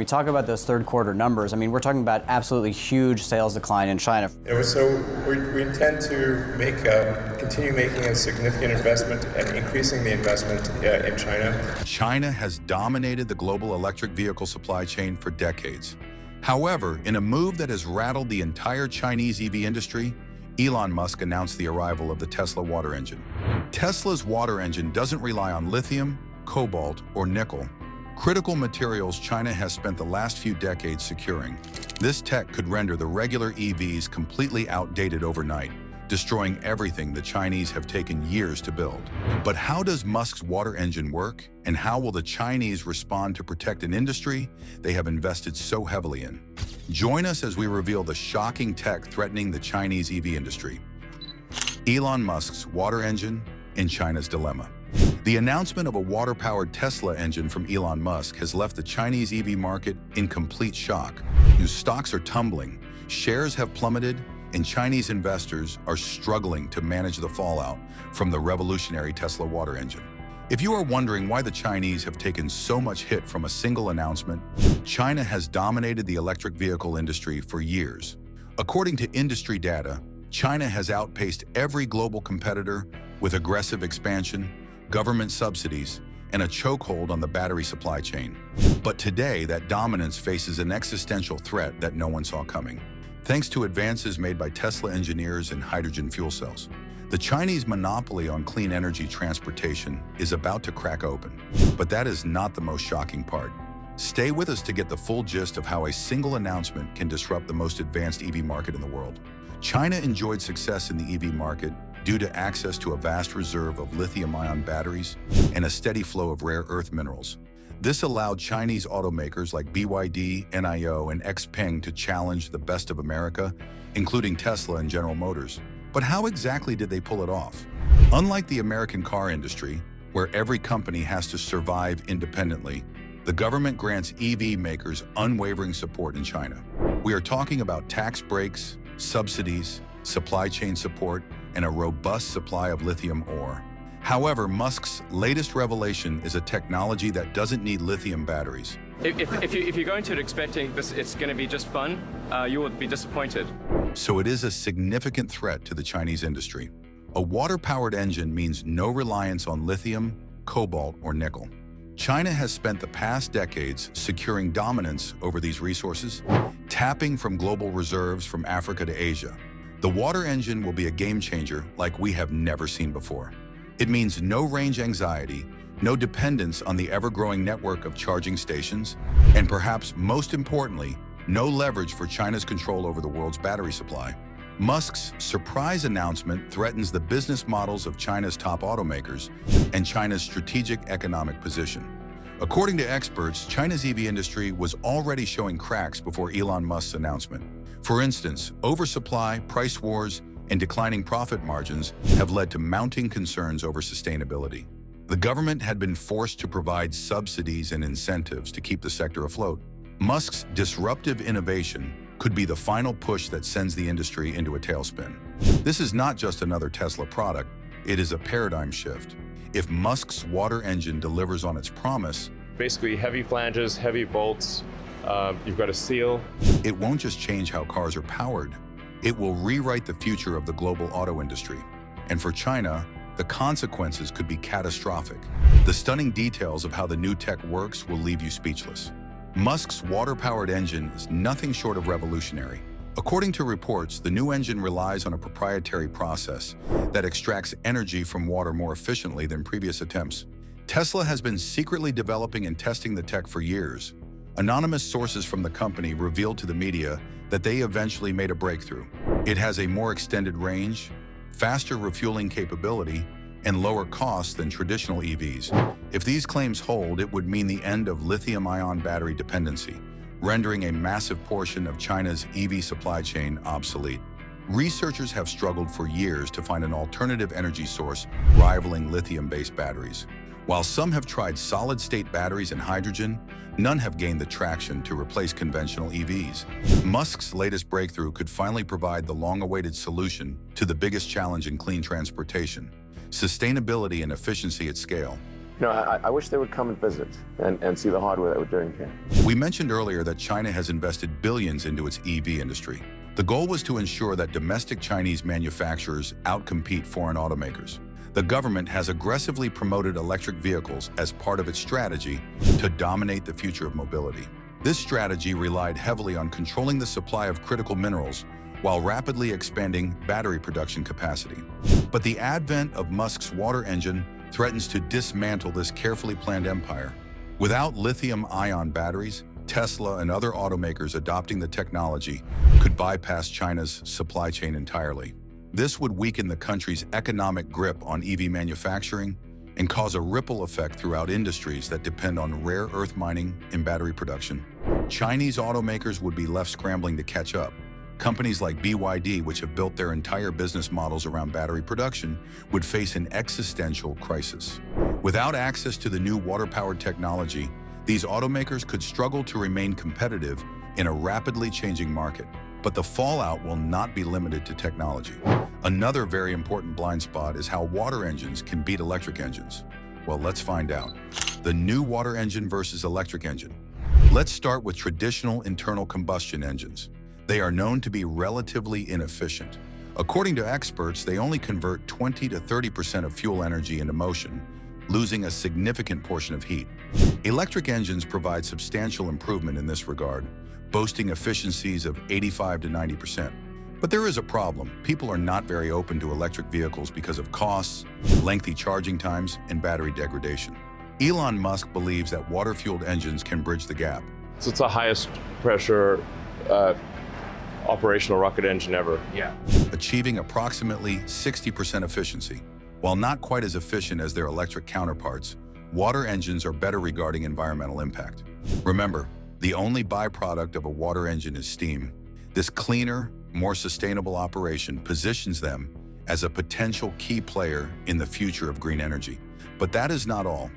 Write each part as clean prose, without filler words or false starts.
we talk about those third quarter numbers, I mean, we're talking about absolutely huge sales decline in China. So we intend to continue making a significant investment and increasing the investment in China. China has dominated the global electric vehicle supply chain for decades. However, in a move that has rattled the entire Chinese EV industry, Elon Musk announced the arrival of the Tesla water engine. Tesla's water engine doesn't rely on lithium, cobalt, or nickel, critical materials China has spent the last few decades securing. This tech could render the regular EVs completely outdated overnight, destroying everything the Chinese have taken years to build. But how does Musk's water engine work, and how will the Chinese respond to protect an industry they have invested so heavily in? Join us as we reveal the shocking tech threatening the Chinese EV industry. Elon Musk's water engine and China's dilemma. The announcement of a water-powered Tesla engine from Elon Musk has left the Chinese EV market in complete shock. New stocks are tumbling, shares have plummeted, and Chinese investors are struggling to manage the fallout from the revolutionary Tesla water engine. If you are wondering why the Chinese have taken so much hit from a single announcement, China has dominated the electric vehicle industry for years. According to industry data, China has outpaced every global competitor with aggressive expansion, government subsidies, and a chokehold on the battery supply chain. But today, that dominance faces an existential threat that no one saw coming. Thanks to advances made by Tesla engineers in hydrogen fuel cells, the Chinese monopoly on clean energy transportation is about to crack open. But that is not the most shocking part. Stay with us to get the full gist of how a single announcement can disrupt the most advanced EV market in the world. China enjoyed success in the EV market due to access to a vast reserve of lithium-ion batteries and a steady flow of rare earth minerals. This allowed Chinese automakers like BYD, NIO, and XPeng to challenge the best of America, including Tesla and General Motors. But how exactly did they pull it off? Unlike the American car industry, where every company has to survive independently, the government grants EV makers unwavering support in China. We are talking about tax breaks, subsidies, supply chain support, and a robust supply of lithium ore. However, Musk's latest revelation is a technology that doesn't need lithium batteries. If you go into it expecting it's going to be just fun, you will be disappointed. So it is a significant threat to the Chinese industry. A water-powered engine means no reliance on lithium, cobalt, or nickel. China has spent the past decades securing dominance over these resources, tapping from global reserves from Africa to Asia. The water engine will be a game changer like we have never seen before. It means no range anxiety, no dependence on the ever-growing network of charging stations, and perhaps most importantly, no leverage for China's control over the world's battery supply. Musk's surprise announcement threatens the business models of China's top automakers and China's strategic economic position. According to experts, China's EV industry was already showing cracks before Elon Musk's announcement. For instance, oversupply, price wars, and declining profit margins have led to mounting concerns over sustainability. The government had been forced to provide subsidies and incentives to keep the sector afloat. Musk's disruptive innovation could be the final push that sends the industry into a tailspin. This is not just another Tesla product, it is a paradigm shift. If Musk's water engine delivers on its promise, Basically, heavy flanges, heavy bolts, you've got a seal. it won't just change how cars are powered, it will rewrite the future of the global auto industry. And for China, the consequences could be catastrophic. The stunning details of how the new tech works will leave you speechless. Musk's water-powered engine is nothing short of revolutionary. According to reports, the new engine relies on a proprietary process that extracts energy from water more efficiently than previous attempts. Tesla has been secretly developing and testing the tech for years. Anonymous sources from the company revealed to the media that they eventually made a breakthrough. It has a more extended range, faster refueling capability, and lower costs than traditional EVs. If these claims hold, it would mean the end of lithium-ion battery dependency, rendering a massive portion of China's EV supply chain obsolete. Researchers have struggled for years to find an alternative energy source rivaling lithium-based batteries. While some have tried solid-state batteries and hydrogen, none have gained the traction to replace conventional EVs. Musk's latest breakthrough could finally provide the long-awaited solution to the biggest challenge in clean transportation: sustainability and efficiency at scale. I wish they would come and visit and see the hardware that we're doing here. We mentioned earlier that China has invested billions into its EV industry. The goal was to ensure that domestic Chinese manufacturers outcompete foreign automakers. The government has aggressively promoted electric vehicles as part of its strategy to dominate the future of mobility. This strategy relied heavily on controlling the supply of critical minerals while rapidly expanding battery production capacity. But the advent of Musk's water engine threatens to dismantle this carefully planned empire. Without lithium-ion batteries, Tesla and other automakers adopting the technology could bypass China's supply chain entirely. This would weaken the country's economic grip on EV manufacturing and cause a ripple effect throughout industries that depend on rare earth mining and battery production. Chinese automakers would be left scrambling to catch up. Companies like BYD, which have built their entire business models around battery production, would face an existential crisis. Without access to the new water-powered technology, these automakers could struggle to remain competitive in a rapidly changing market. But the fallout will not be limited to technology. Another very important blind spot is how water engines can beat electric engines. Well, let's find out. The new water engine versus electric engine. Let's start with traditional internal combustion engines. They are known to be relatively inefficient. According to experts, they only convert 20 to 30% of fuel energy into motion, losing a significant portion of heat. Electric engines provide substantial improvement in this regard, boasting efficiencies of 85 to 90%. But there is a problem. People are not very open to electric vehicles because of costs, lengthy charging times, and battery degradation. Elon Musk believes that water-fueled engines can bridge the gap. So it's the highest pressure operational rocket engine ever. Yeah. Achieving approximately 60% efficiency. While not quite as efficient as their electric counterparts, water engines are better regarding environmental impact. Remember, the only byproduct of a water engine is steam. This cleaner, more sustainable operation positions them as a potential key player in the future of green energy. But that is not all.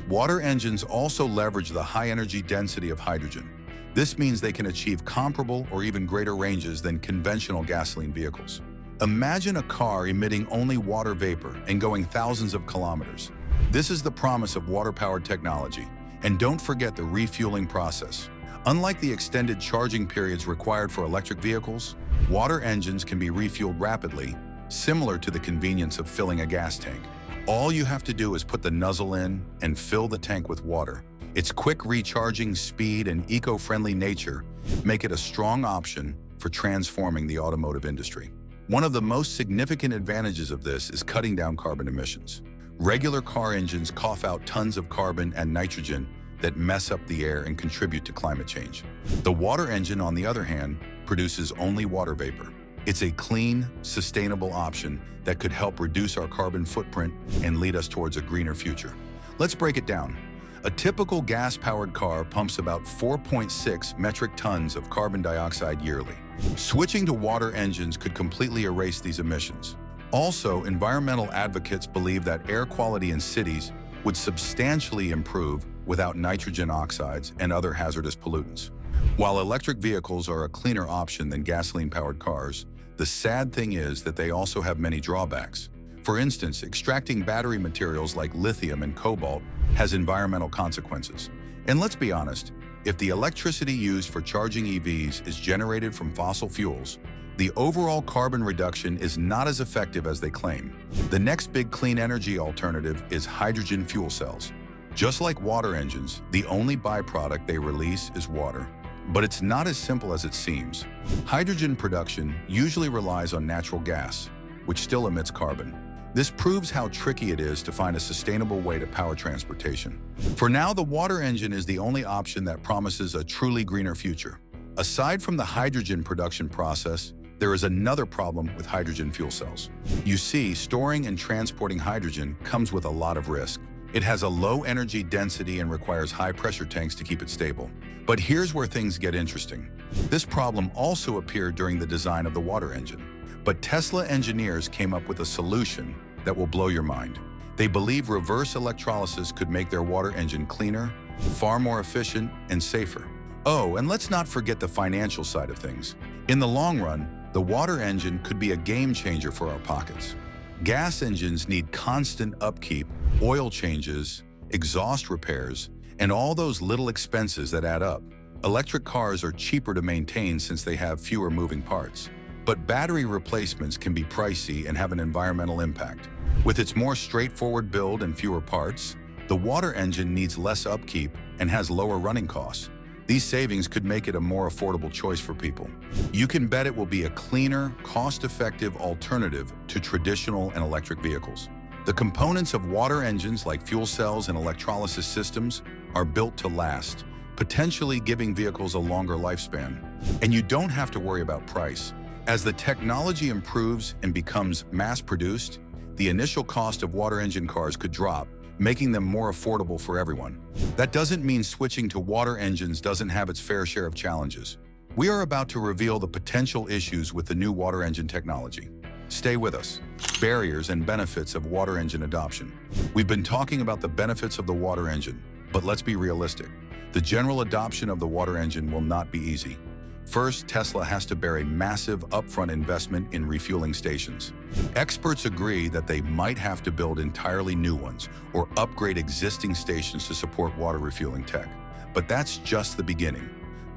Water engines also leverage the high energy density of hydrogen. This means they can achieve comparable or even greater ranges than conventional gasoline vehicles. Imagine a car emitting only water vapor and going thousands of kilometers. This is the promise of water-powered technology. And don't forget the refueling process. Unlike the extended charging periods required for electric vehicles, water engines can be refueled rapidly, similar to the convenience of filling a gas tank. All you have to do is put the nozzle in and fill the tank with water. Its quick recharging speed and eco-friendly nature make it a strong option for transforming the automotive industry. One of the most significant advantages of this is cutting down carbon emissions. Regular car engines cough out tons of carbon and nitrogen that mess up the air and contribute to climate change. The water engine, on the other hand, produces only water vapor. It's a clean, sustainable option that could help reduce our carbon footprint and lead us towards a greener future. Let's break it down. A typical gas-powered car pumps about 4.6 metric tons of carbon dioxide yearly. Switching to water engines could completely erase these emissions. Also, environmental advocates believe that air quality in cities would substantially improve without nitrogen oxides and other hazardous pollutants. While electric vehicles are a cleaner option than gasoline-powered cars, the sad thing is that they also have many drawbacks. For instance, extracting battery materials like lithium and cobalt has environmental consequences. And let's be honest, if the electricity used for charging EVs is generated from fossil fuels, the overall carbon reduction is not as effective as they claim. The next big clean energy alternative is hydrogen fuel cells. Just like water engines, the only byproduct they release is water. But it's not as simple as it seems. Hydrogen production usually relies on natural gas, which still emits carbon. This proves how tricky it is to find a sustainable way to power transportation. For now, the water engine is the only option that promises a truly greener future. Aside from the hydrogen production process, there is another problem with hydrogen fuel cells. You see, storing and transporting hydrogen comes with a lot of risk. It has a low energy density and requires high pressure tanks to keep it stable. But here's where things get interesting. This problem also appeared during the design of the water engine. But Tesla engineers came up with a solution that will blow your mind. They believe reverse electrolysis could make their water engine cleaner, far more efficient, and safer. Oh, and let's not forget the financial side of things. In the long run, the water engine could be a game changer for our pockets. Gas engines need constant upkeep, oil changes, exhaust repairs, and all those little expenses that add up. Electric cars are cheaper to maintain since they have fewer moving parts. But battery replacements can be pricey and have an environmental impact. With its more straightforward build and fewer parts, the water engine needs less upkeep and has lower running costs. These savings could make it a more affordable choice for people. You can bet it will be a cleaner, cost-effective alternative to traditional and electric vehicles. The components of water engines like fuel cells and electrolysis systems are built to last, potentially giving vehicles a longer lifespan. And you don't have to worry about price. As the technology improves and becomes mass-produced, the initial cost of water engine cars could drop, making them more affordable for everyone. That doesn't mean switching to water engines doesn't have its fair share of challenges. We are about to reveal the potential issues with the new water engine technology. Stay with us. Barriers and benefits of water engine adoption. We've been talking about the benefits of the water engine, but let's be realistic. The general adoption of the water engine will not be easy. First, Tesla has to bear a massive upfront investment in refueling stations. Experts agree that they might have to build entirely new ones or upgrade existing stations to support water refueling tech. But that's just the beginning.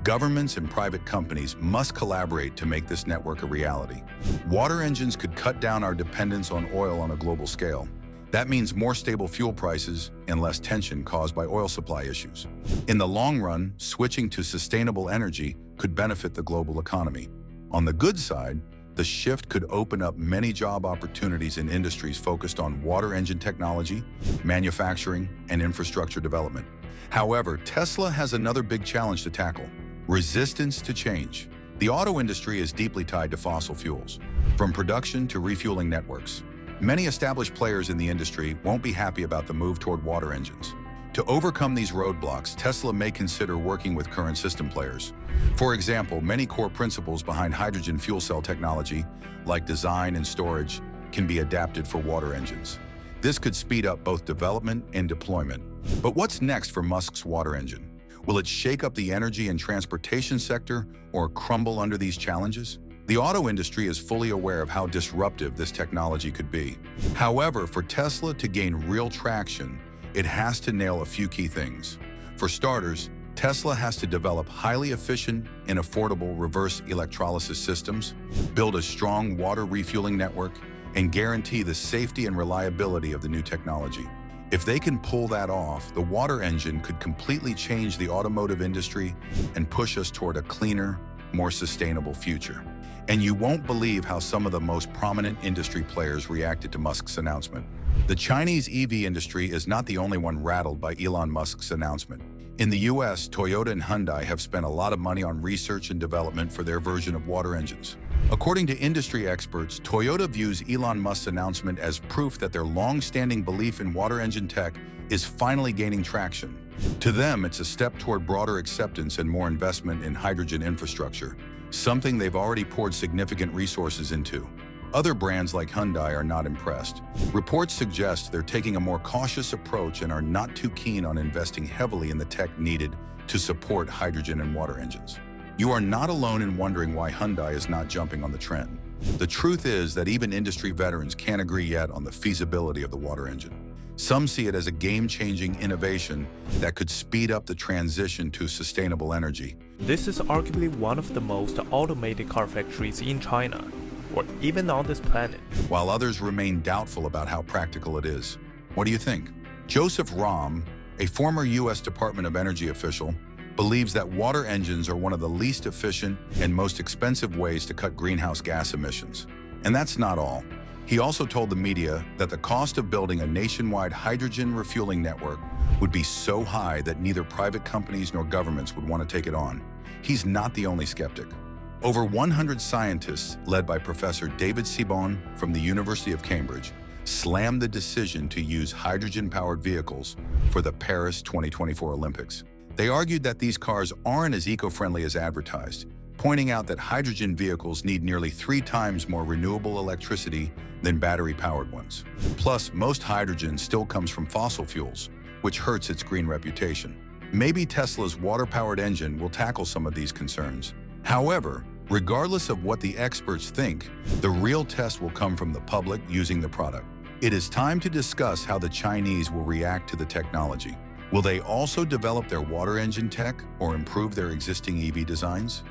Governments and private companies must collaborate to make this network a reality. Water engines could cut down our dependence on oil on a global scale. That means more stable fuel prices and less tension caused by oil supply issues. In the long run, switching to sustainable energy could benefit the global economy. On the good side, the shift could open up many job opportunities in industries focused on water engine technology, manufacturing, and infrastructure development. However, Tesla has another big challenge to tackle: resistance to change. The auto industry is deeply tied to fossil fuels, from production to refueling networks. Many established players in the industry won't be happy about the move toward water engines. To overcome these roadblocks, Tesla may consider working with current system players. For example, many core principles behind hydrogen fuel cell technology, like design and storage, can be adapted for water engines. This could speed up both development and deployment. But what's next for Musk's water engine? Will it shake up the energy and transportation sector or crumble under these challenges? The auto industry is fully aware of how disruptive this technology could be. However, for Tesla to gain real traction, it has to nail a few key things. For starters, Tesla has to develop highly efficient and affordable reverse electrolysis systems, build a strong water refueling network, and guarantee the safety and reliability of the new technology. If they can pull that off, the water engine could completely change the automotive industry and push us toward a cleaner, more sustainable future. And you won't believe how some of the most prominent industry players reacted to Musk's announcement. The Chinese EV industry is not the only one rattled by Elon Musk's announcement. In the US, Toyota and Hyundai have spent a lot of money on research and development for their version of water engines. According to industry experts, Toyota views Elon Musk's announcement as proof that their long-standing belief in water engine tech is finally gaining traction. To them, it's a step toward broader acceptance and more investment in hydrogen infrastructure, something they've already poured significant resources into. Other brands like Hyundai are not impressed. Reports suggest they're taking a more cautious approach and are not too keen on investing heavily in the tech needed to support hydrogen and water engines. You are not alone in wondering why Hyundai is not jumping on the trend. The truth is that even industry veterans can't agree yet on the feasibility of the water engine. Some see it as a game-changing innovation that could speed up the transition to sustainable energy. This is arguably one of the most automated car factories in China, or even on this planet. While others remain doubtful about how practical it is. What do you think? Joseph Rahm, a former U.S. Department of Energy official, believes that water engines are one of the least efficient and most expensive ways to cut greenhouse gas emissions. And that's not all. He also told the media that the cost of building a nationwide hydrogen refueling network would be so high that neither private companies nor governments would want to take it on. He's not the only skeptic. Over 100 scientists, led by Professor David Seaborn from the University of Cambridge, slammed the decision to use hydrogen-powered vehicles for the Paris 2024 Olympics. They argued that these cars aren't as eco-friendly as advertised, pointing out that hydrogen vehicles need nearly 3 times more renewable electricity than battery-powered ones. Plus, most hydrogen still comes from fossil fuels, which hurts its green reputation. Maybe Tesla's water-powered engine will tackle some of these concerns. However, regardless of what the experts think, the real test will come from the public using the product. It is time to discuss how the Chinese will react to the technology. Will they also develop their water engine tech or improve their existing EV designs?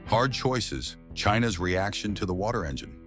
Hard choices, China's reaction to the water engine.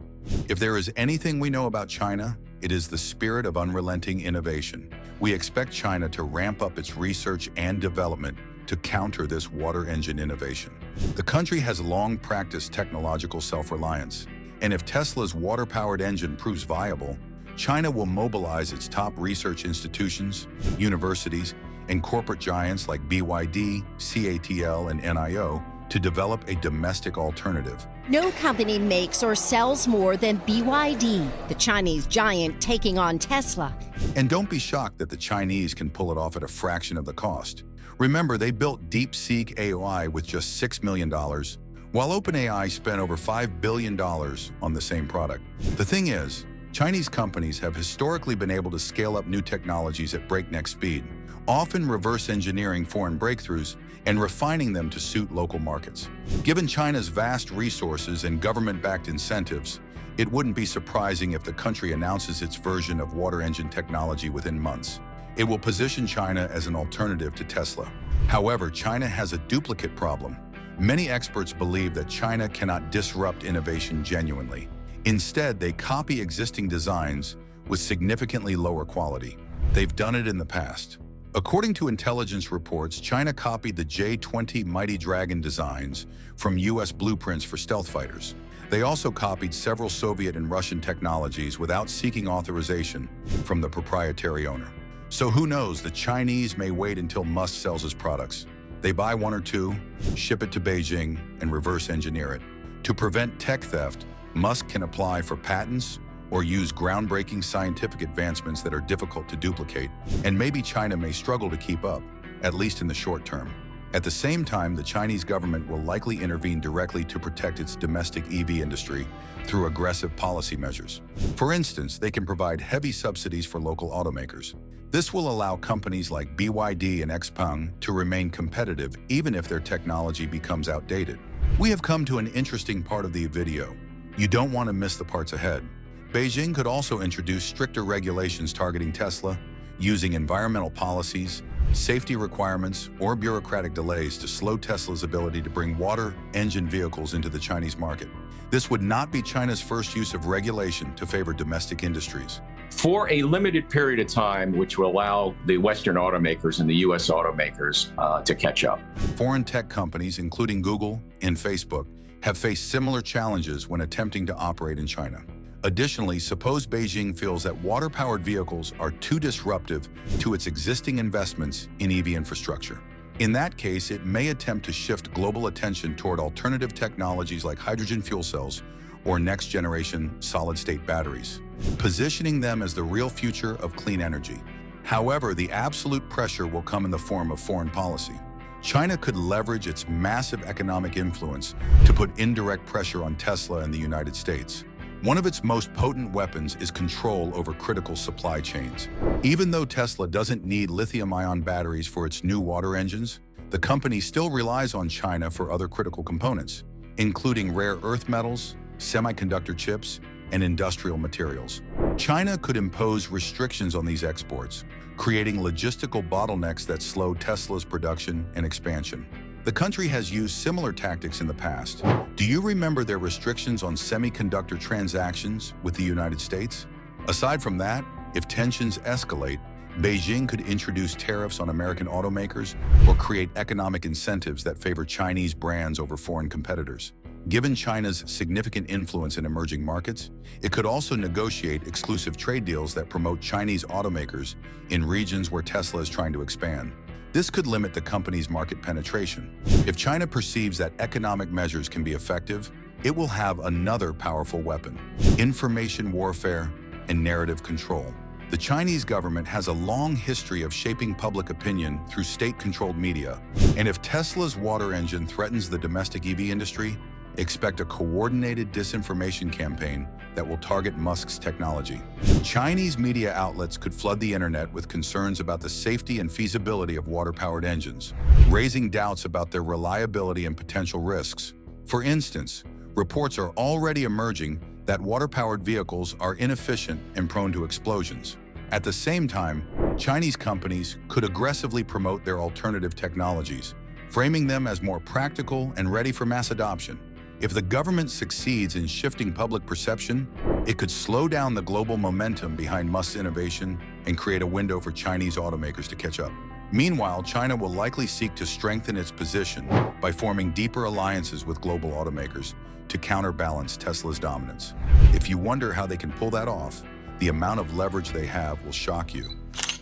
If there is anything we know about China, it is the spirit of unrelenting innovation. We expect China to ramp up its research and development to counter this water engine innovation. The country has long practiced technological self-reliance, and if Tesla's water-powered engine proves viable, China will mobilize its top research institutions, universities, and corporate giants like BYD, CATL, and NIO to develop a domestic alternative. No company makes or sells more than BYD, the Chinese giant taking on Tesla. And don't be shocked that the Chinese can pull it off at a fraction of the cost. Remember, they built DeepSeek AI with just $6 million, while OpenAI spent over $5 billion on the same product. The thing is, Chinese companies have historically been able to scale up new technologies at breakneck speed, often reverse engineering foreign breakthroughs and refining them to suit local markets. Given China's vast resources and government-backed incentives, it wouldn't be surprising if the country announces its version of water engine technology within months. It will position China as an alternative to Tesla. However, China has a duplicate problem. Many experts believe that China cannot disrupt innovation genuinely. Instead, they copy existing designs with significantly lower quality. They've done it in the past. According to intelligence reports, China copied the J-20 Mighty Dragon designs from US blueprints for stealth fighters. They also copied several Soviet and Russian technologies without seeking authorization from the proprietary owner. So who knows, the Chinese may wait until Musk sells his products. They buy one or two, ship it to Beijing, and reverse engineer it. To prevent tech theft, Musk can apply for patents or use groundbreaking scientific advancements that are difficult to duplicate, and maybe China may struggle to keep up, at least in the short term. At the same time, the Chinese government will likely intervene directly to protect its domestic EV industry through aggressive policy measures. For instance, they can provide heavy subsidies for local automakers. This will allow companies like BYD and XPeng to remain competitive even if their technology becomes outdated. We have come to an interesting part of the video. You don't want to miss the parts ahead. Beijing could also introduce stricter regulations targeting Tesla, using environmental policies, safety requirements, or bureaucratic delays to slow Tesla's ability to bring water engine vehicles into the Chinese market. This would not be China's first use of regulation to favor domestic industries. For a limited period of time, which will allow the Western automakers and the US automakers to catch up. Foreign tech companies, including Google and Facebook, have faced similar challenges when attempting to operate in China. Additionally, suppose Beijing feels that water-powered vehicles are too disruptive to its existing investments in EV infrastructure. In that case, it may attempt to shift global attention toward alternative technologies like hydrogen fuel cells or next-generation solid-state batteries, positioning them as the real future of clean energy. However, the absolute pressure will come in the form of foreign policy. China could leverage its massive economic influence to put indirect pressure on Tesla and the United States. One of its most potent weapons is control over critical supply chains. Even though Tesla doesn't need lithium-ion batteries for its new water engines, the company still relies on China for other critical components, including rare earth metals, semiconductor chips, and industrial materials. China could impose restrictions on these exports, creating logistical bottlenecks that slow Tesla's production and expansion. The country has used similar tactics in the past. Do you remember their restrictions on semiconductor transactions with the United States? Aside from that, if tensions escalate, Beijing could introduce tariffs on American automakers or create economic incentives that favor Chinese brands over foreign competitors. Given China's significant influence in emerging markets, it could also negotiate exclusive trade deals that promote Chinese automakers in regions where Tesla is trying to expand. This could limit the company's market penetration. If China perceives that economic measures can be effective, it will have another powerful weapon: information warfare and narrative control. The Chinese government has a long history of shaping public opinion through state-controlled media, and if Tesla's water engine threatens the domestic EV industry, expect a coordinated disinformation campaign that will target Musk's technology. Chinese media outlets could flood the internet with concerns about the safety and feasibility of water-powered engines, raising doubts about their reliability and potential risks. For instance, reports are already emerging that water-powered vehicles are inefficient and prone to explosions. At the same time, Chinese companies could aggressively promote their alternative technologies, framing them as more practical and ready for mass adoption. If the government succeeds in shifting public perception, it could slow down the global momentum behind Musk's innovation and create a window for Chinese automakers to catch up. Meanwhile, China will likely seek to strengthen its position by forming deeper alliances with global automakers to counterbalance Tesla's dominance. If you wonder how they can pull that off, the amount of leverage they have will shock you.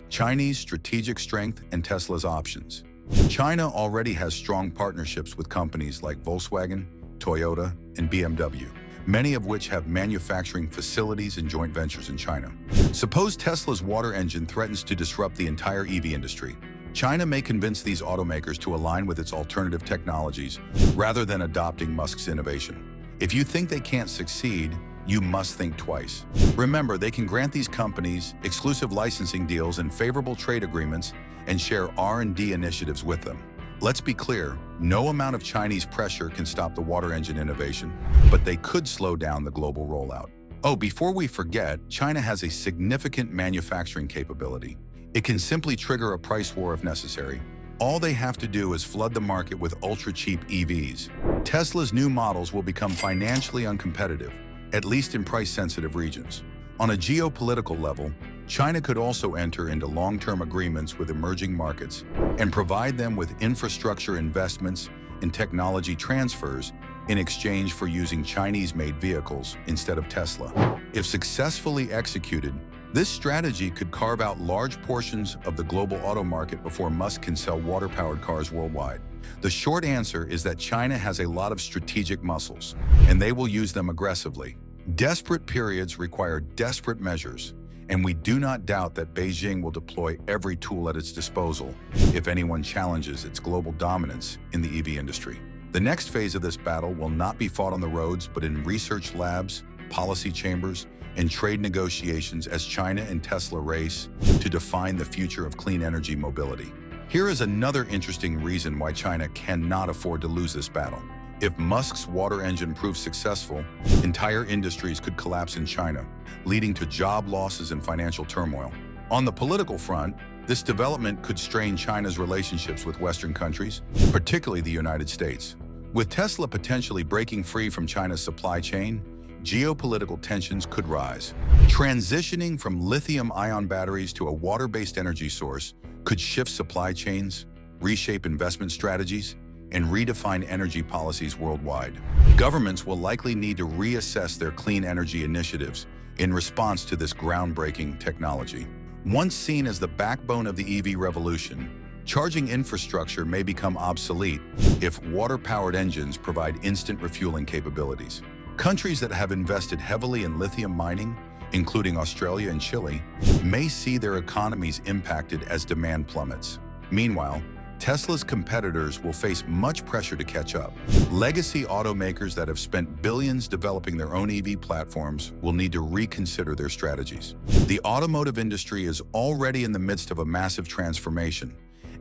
Chinese strategic strength and Tesla's options. China already has strong partnerships with companies like Volkswagen, Toyota, and BMW, many of which have manufacturing facilities and joint ventures in China. Suppose Tesla's water engine threatens to disrupt the entire EV industry. China may convince these automakers to align with its alternative technologies rather than adopting Musk's innovation. If you think they can't succeed, you must think twice. Remember, they can grant these companies exclusive licensing deals and favorable trade agreements and share R&D initiatives with them. Let's be clear, no amount of Chinese pressure can stop the water engine innovation, but they could slow down the global rollout. Oh, before we forget, China has a significant manufacturing capability. It can simply trigger a price war if necessary. All they have to do is flood the market with ultra-cheap EVs. Tesla's new models will become financially uncompetitive, at least in price-sensitive regions. On a geopolitical level, China could also enter into long-term agreements with emerging markets and provide them with infrastructure investments and technology transfers in exchange for using Chinese-made vehicles instead of Tesla. If successfully executed, this strategy could carve out large portions of the global auto market before Musk can sell water-powered cars worldwide. The short answer is that China has a lot of strategic muscles, and they will use them aggressively. Desperate periods require desperate measures, and we do not doubt that Beijing will deploy every tool at its disposal if anyone challenges its global dominance in the EV industry. The next phase of this battle will not be fought on the roads, but in research labs, policy chambers, and trade negotiations as China and Tesla race to define the future of clean energy mobility. Here is another interesting reason why China cannot afford to lose this battle. If Musk's water engine proves successful, entire industries could collapse in China, leading to job losses and financial turmoil. On the political front, this development could strain China's relationships with Western countries, particularly the United States. With Tesla potentially breaking free from China's supply chain, geopolitical tensions could rise. Transitioning from lithium-ion batteries to a water-based energy source could shift supply chains, reshape investment strategies, and redefine energy policies worldwide. Governments will likely need to reassess their clean energy initiatives in response to this groundbreaking technology. Once seen as the backbone of the EV revolution, charging infrastructure may become obsolete if water-powered engines provide instant refueling capabilities. Countries that have invested heavily in lithium mining, including Australia and Chile, may see their economies impacted as demand plummets. Meanwhile, Tesla's competitors will face much pressure to catch up. Legacy automakers that have spent billions developing their own EV platforms will need to reconsider their strategies. The automotive industry is already in the midst of a massive transformation,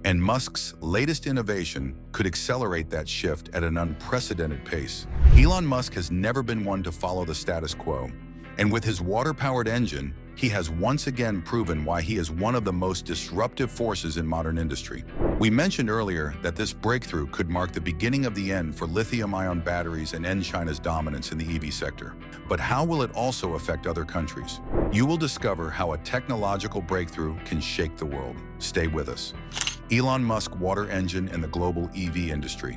and Musk's latest innovation could accelerate that shift at an unprecedented pace. Elon Musk has never been one to follow the status quo, and with his water-powered engine, he has once again proven why he is one of the most disruptive forces in modern industry. We mentioned earlier that this breakthrough could mark the beginning of the end for lithium-ion batteries and end China's dominance in the EV sector. But how will it also affect other countries? You will discover how a technological breakthrough can shake the world. Stay with us. Elon Musk water engine and the global EV industry.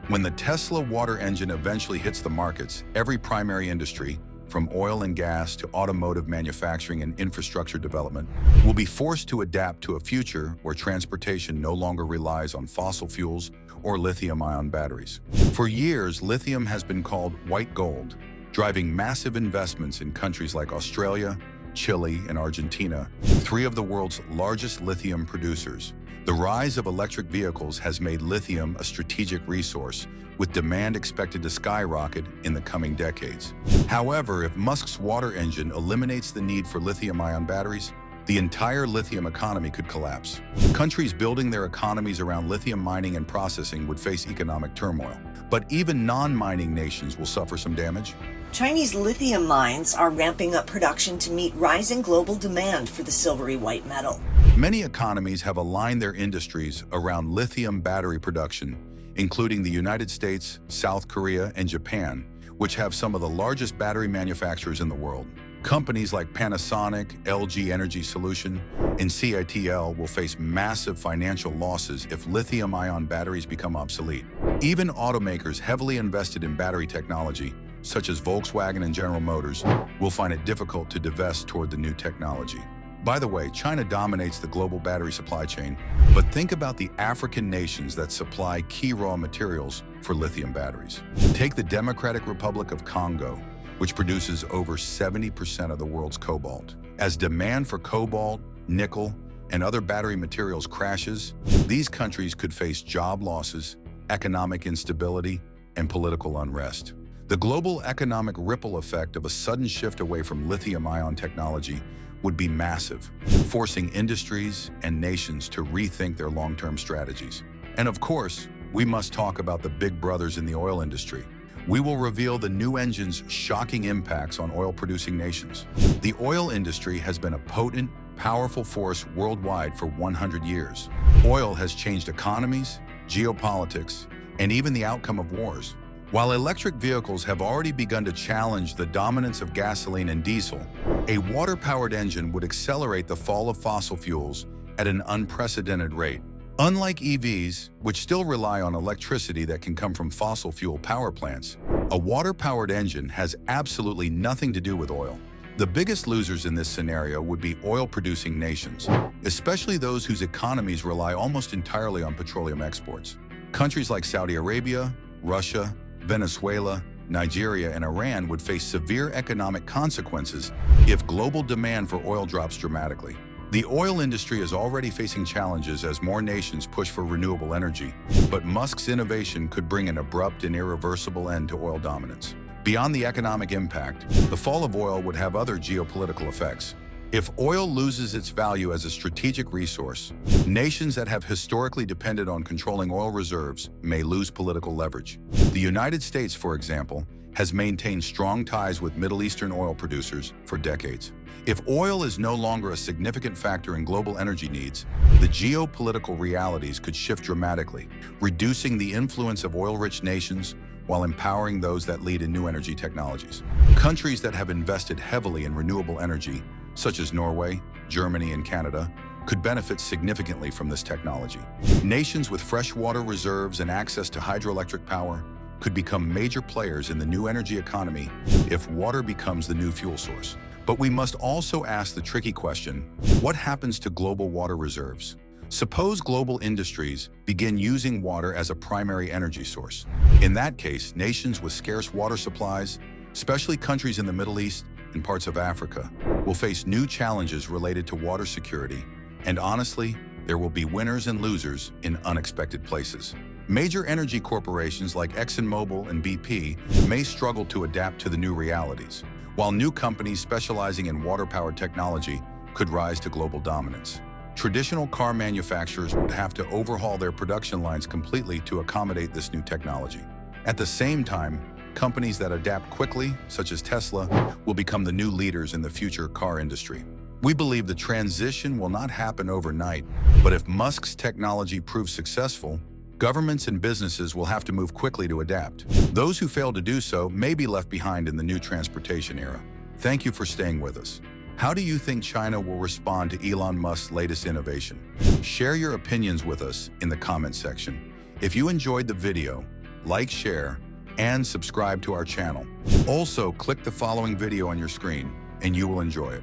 When the Tesla water engine eventually hits the markets, every primary industry, from oil and gas to automotive manufacturing and infrastructure development, will be forced to adapt to a future where transportation no longer relies on fossil fuels or lithium-ion batteries. For years, lithium has been called white gold, driving massive investments in countries like Australia, Chile, and Argentina, three of the world's largest lithium producers. The rise of electric vehicles has made lithium a strategic resource, with demand expected to skyrocket in the coming decades. However, if Musk's water engine eliminates the need for lithium-ion batteries, the entire lithium economy could collapse. Countries building their economies around lithium mining and processing would face economic turmoil. But even non-mining nations will suffer some damage. Chinese lithium mines are ramping up production to meet rising global demand for the silvery white metal. Many economies have aligned their industries around lithium battery production, including the United States, South Korea, and Japan, which have some of the largest battery manufacturers in the world. Companies like Panasonic, LG Energy Solution, and CATL will face massive financial losses if lithium-ion batteries become obsolete. Even automakers heavily invested in battery technology, such as Volkswagen and General Motors, will find it difficult to divest toward the new technology. By the way, China dominates the global battery supply chain, but think about the African nations that supply key raw materials for lithium batteries. Take the Democratic Republic of Congo, which produces over 70% of the world's cobalt. As demand for cobalt, nickel, and other battery materials crashes, these countries could face job losses, economic instability, and political unrest. The global economic ripple effect of a sudden shift away from lithium-ion technology would be massive, forcing industries and nations to rethink their long-term strategies. And of course, we must talk about the big brothers in the oil industry. We will reveal the new engine's shocking impacts on oil-producing nations. The oil industry has been a potent, powerful force worldwide for 100 years. Oil has changed economies, geopolitics, and even the outcome of wars. While electric vehicles have already begun to challenge the dominance of gasoline and diesel, a water-powered engine would accelerate the fall of fossil fuels at an unprecedented rate. Unlike EVs, which still rely on electricity that can come from fossil fuel power plants, a water-powered engine has absolutely nothing to do with oil. The biggest losers in this scenario would be oil-producing nations, especially those whose economies rely almost entirely on petroleum exports. Countries like Saudi Arabia, Russia, Venezuela, Nigeria, and Iran would face severe economic consequences if global demand for oil drops dramatically. The oil industry is already facing challenges as more nations push for renewable energy, but Musk's innovation could bring an abrupt and irreversible end to oil dominance. Beyond the economic impact, the fall of oil would have other geopolitical effects. If oil loses its value as a strategic resource, nations that have historically depended on controlling oil reserves may lose political leverage. The United States, for example, has maintained strong ties with Middle Eastern oil producers for decades. If oil is no longer a significant factor in global energy needs, the geopolitical realities could shift dramatically, reducing the influence of oil-rich nations while empowering those that lead in new energy technologies. Countries that have invested heavily in renewable energy, such as Norway, Germany, and Canada, could benefit significantly from this technology. Nations with freshwater reserves and access to hydroelectric power could become major players in the new energy economy if water becomes the new fuel source. But we must also ask the tricky question, what happens to global water reserves? Suppose global industries begin using water as a primary energy source. In that case, nations with scarce water supplies, especially countries in the Middle East and parts of Africa, will face new challenges related to water security. And honestly, there will be winners and losers in unexpected places. Major energy corporations like ExxonMobil and BP may struggle to adapt to the new realities, while new companies specializing in water-powered technology could rise to global dominance. Traditional car manufacturers would have to overhaul their production lines completely to accommodate this new technology. At the same time, companies that adapt quickly, such as Tesla, will become the new leaders in the future car industry. We believe the transition will not happen overnight, but if Musk's technology proves successful, governments and businesses will have to move quickly to adapt. Those who fail to do so may be left behind in the new transportation era. Thank you for staying with us. How do you think China will respond to Elon Musk's latest innovation? Share your opinions with us in the comments section. If you enjoyed the video, like, share, and subscribe to our channel. Also, click the following video on your screen, and you will enjoy it.